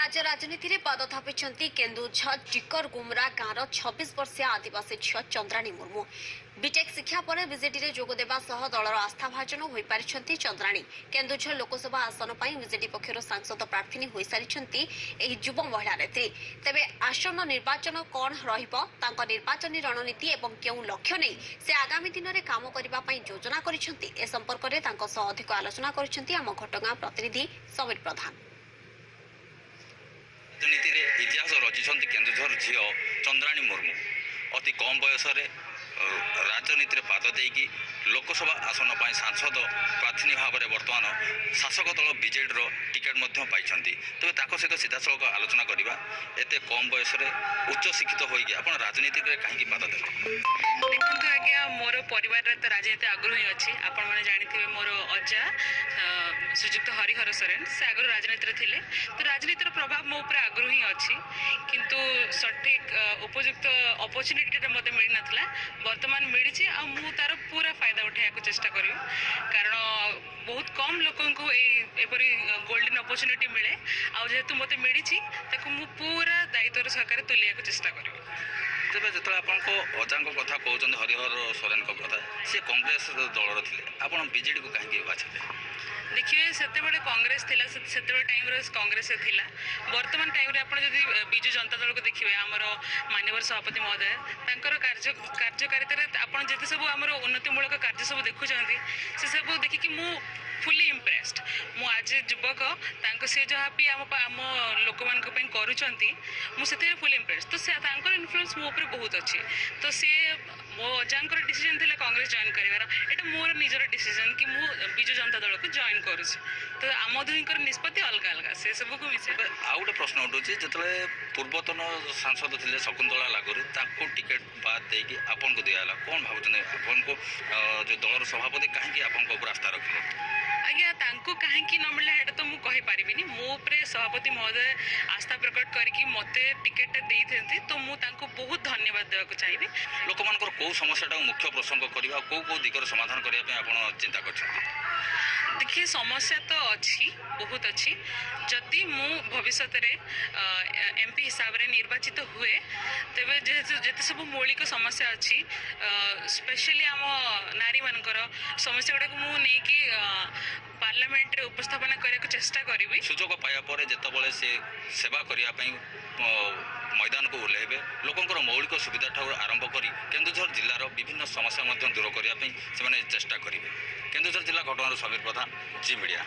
राज्य राजनीति में पद थपिछंती केन्दुझर टिकर गुमरा गाँव 26 वर्षीय आदिवासी झील चंद्राणी मुर्मू बीटेक शिक्षा पर विजेडी में जोगदेवा सह दलर आस्थाभाजन हो पारिछंती चंद्राणी केन्दुझर लोकसभा आसन पर विजेडी पक्षर सांसद प्रार्थी हो सारी युव महिला नेत्री तेबे आसन निर्वाचन कौन रहा निर्वाचन रणनीति और क्यों लक्ष्य नहीं से आगामी दिन में काम करने योजना कर संपर्क में अधिक आलोचना कर घटगां प्रतिनिधि समीर प्रधान। राजनीति रे इतिहास रचिछंती केन्दुझर झील चंद्राणी मुर्मू अति कम बयस राजनीति रे पाद देकी लोकसभा आसन पर सांसद प्रार्थी भाव में बर्तमान शासक दल बीजेडी टिकेट पाई तेज सहित सीधा सड़क आलोचना करवा एत कम बयस उच्च शिक्षित होगी आप राजनीति में कहीं पाद देते देखो आज्ञा मोर परिवार तो राजनीति आग्रही अच्छी आपण मैंने जानते मोर अजा श्रीजुक्त हरिहर सोरेन से आगु राजनीति थे तो राजनीतिर प्रभाव मो ऊपर आग्रही अच्छी किंतु सठिक उपयुक्त अपॉर्चुनिटी मत मिल ना बर्तमान मिली आ तार पूरा फायदा उठाया चेष्टा करी कारण बहुत कम लोक एपरी गोल्डन अपॉर्चुनिटी मिले आहेतु मत मिली पूरा दायित्व सहकार तुलिया चेष्टा करी तेज जो आपको अजा कथा कहते हरिहर सोरेन कथा सी कांग्रेस दलर थे आप बीजेडी को कहीं बाछिले देखिए से कांग्रेस से टाइम कांग्रेस थिला वर्तमान टाइम रे आपण जदि बिजु जनता दल को देखिए आमर माननीय सभापति महोदय तांकर कार्यकारिता आपण जति सब आमर उन्नतिमूलक कार्य सब देखुचंती से सब देखिकी मु फुली इम्प्रेस्ड मु आज युवक तांको से जहाँ भी आम लोक मान करुँच मुझे फुली इम्प्रेस्ड तो से तांकर इन्फ्लुएंस मो ऊपर बहुत अच्छी तो सी मो अजांकर डिसीजन थिला कांग्रेस जॉइन करिवार एटा मोर निजर डिसीजन कि मु बिजु जनता दल को जॉइन करूछि तो आम दुहींकर निष्पत्ति अलग अलग से सब को मिसे आउ गोटे प्रश्न उठुछि जतले पूर्वतन सांसद थिले शकुंतला लागोरी ताको टिकेट बाद देकी आपन को दियाला कोन भाबुछने आपन को जो दलर सभापति काहे आपन को ऊपर आस्था रखले आज्ञा तांको काहे न मिलला एटा तो मु कहि पारिबिनी मो ऊपर सभापति महोदय आस्था प्रकट करके मते टिकेट देइथेंती तो मु तांको बहुत धन्यवाद देवा को चाहिबी लोक मानकर को समस्याटा मुख्य प्रसंग करवा को दिगर समाधान करने आप चिंता कर देखिए समस्या तो अच्छी बहुत अच्छी जदि मु भविष्य में एमपी हिसाब से निर्वाचित हुए तेरे जिते सब मौलिक समस्या अच्छी स्पेशली आम नारी मानकर समस्या गुड़ा मुझे पार्लियामेंट रे उपस्थापन करने चेष्टा करी सुजोग पाया जिते से सेवा करने मैदान को ओह्लैबे लोकंर मौलिक सुविधा ठाकुर आरंभ कर केन्दुझर जिलार विभिन्न समस्या दूर करने से चेष्टा करेंगे केन्दुझर जिला घटना समीर प्रधान जी मीडिया।